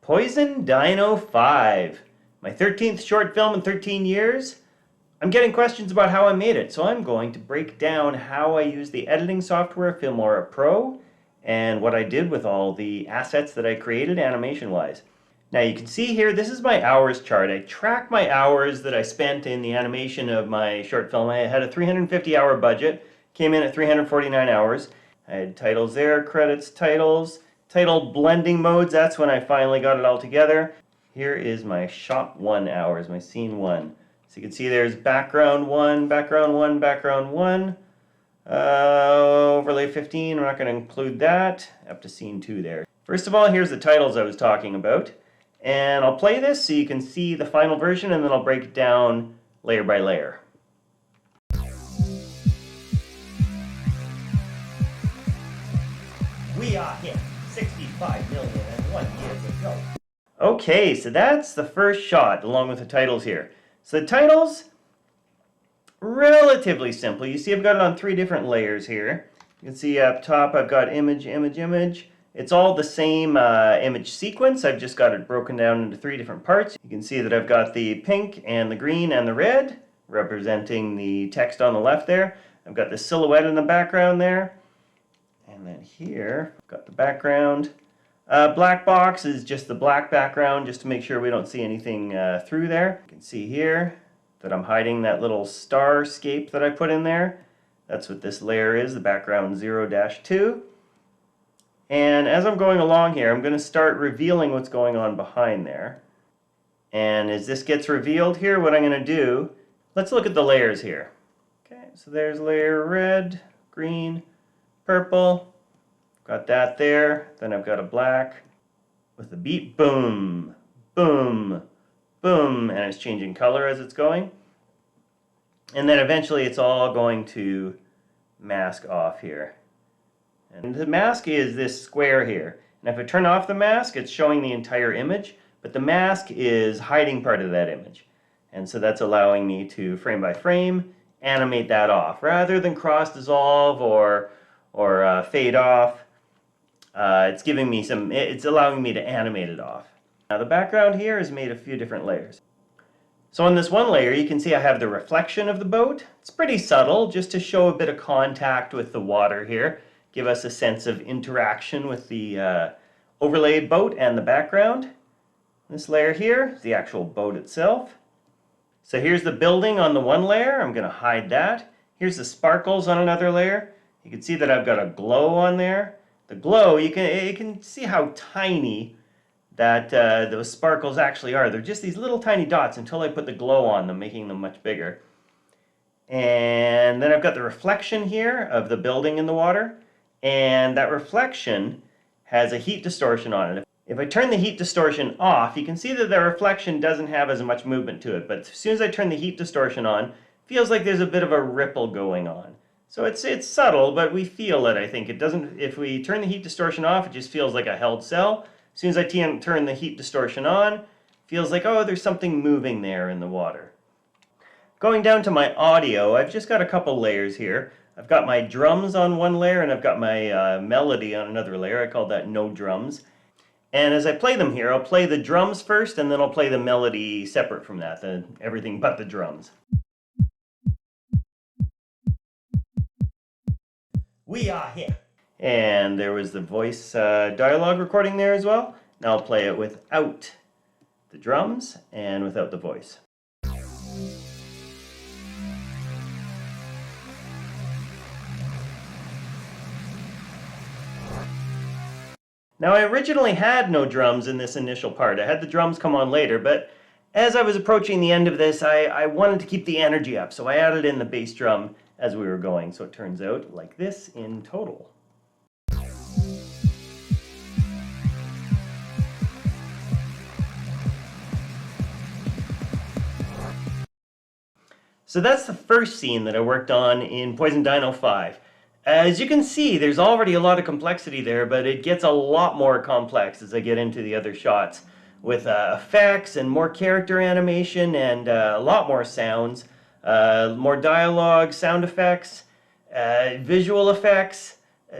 Poison Dino 5, my 13th short film in 13 years. I'm getting questions about how I made it, so I'm going to break down how I use the editing software Filmora Pro and what I did with all the assets that I created animation-wise. Now you can see here, this is my hours chart. I track my hours that I spent in the animation of my short film. I had a 350-hour budget, came in at 349 hours. I had titles there, credits, titles. Title blending modes, that's when I finally got it all together. Here is my shot 1 hours, my scene 1. So you can see there's background 1, background 1, background 1. Overlay 15, we're not going to include that. Up to scene 2 there. First of all, here's the titles I was talking about. And I'll play this so you can see the final version, and then I'll break it down layer by layer. We are here. 65,001 years ago. Okay, so that's the first shot along with the titles here. So the titles, relatively simple. You see I've got it on 3 different layers here. You can see up top I've got image, image, image. It's all the same image sequence. I've just got it broken down into 3 different parts. You can see that I've got the pink and the green and the red representing the text on the left there. I've got the silhouette in the background there. And then here, I've got the background. Black box is just the black background, just to make sure we don't see anything through there. You can see here that I'm hiding that little starscape that I put in there. That's what this layer is, the background 0-2. And as I'm going along here, I'm going to start revealing what's going on behind there. And as this gets revealed here, what I'm going to do, let's look at the layers here. Okay, so there's layer red, green, purple, got that there. Then I've got a black with the beat, boom, boom, boom, and it's changing color as it's going. And then eventually it's all going to mask off here. And the mask is this square here. And if I turn off the mask, it's showing the entire image, but the mask is hiding part of that image. And so that's allowing me to, frame by frame, animate that off, rather than cross-dissolve or fade off. It's allowing me to animate it off. Now the background here is made of a few different layers. So on this one layer you can see I have the reflection of the boat. It's pretty subtle, just to show a bit of contact with the water here. Give us a sense of interaction with the overlaid boat and the background. This layer here is the actual boat itself. So here's the building on the one layer. I'm going to hide that. Here's the sparkles on another layer. You can see that I've got a glow on there. The glow, you can see how tiny that those sparkles actually are. They're just these little tiny dots until I put the glow on them, making them much bigger. And then I've got the reflection here of the building in the water. And that reflection has a heat distortion on it. If I turn the heat distortion off, you can see that the reflection doesn't have as much movement to it. But as soon as I turn the heat distortion on, it feels like there's a bit of a ripple going on. So it's subtle, but we feel it, I think. It doesn't, if we turn the heat distortion off, it just feels like a held cell. As soon as I turn the heat distortion on, it feels like, oh, there's something moving there in the water. Going down to my audio, I've just got a couple layers here. I've got my drums on one layer, and I've got my melody on another layer. I call that no drums. And as I play them here, I'll play the drums first, and then I'll play the melody separate from that, everything but the drums. We are here. And there was the voice dialogue recording there as well. Now I'll play it without the drums and without the voice. Now I originally had no drums in this initial part. I had the drums come on later, but as I was approaching the end of this, I wanted to keep the energy up, so I added in the bass drum as we were going. So it turns out like this in total. So that's the first scene that I worked on in Poison Dino 5. As you can see, there's already a lot of complexity there, but it gets a lot more complex as I get into the other shots, with effects and more character animation and a lot more sounds, more dialogue, sound effects, visual effects,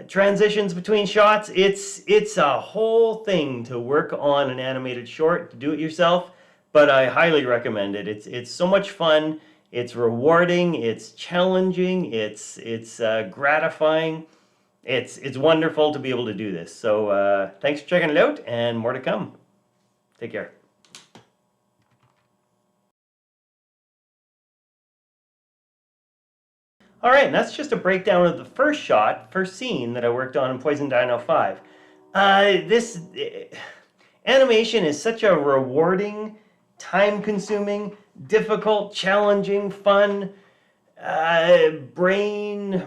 transitions between shots. It's a whole thing to work on an animated short, to do it yourself, but I highly recommend it. It's so much fun. It's rewarding. It's challenging. It's gratifying. It's wonderful to be able to do this. So thanks for checking it out, and more to come. Take care. All right, and that's just a breakdown of the first scene that I worked on in Poison Dino 5. This animation is such a rewarding, time-consuming, difficult, challenging, fun, brain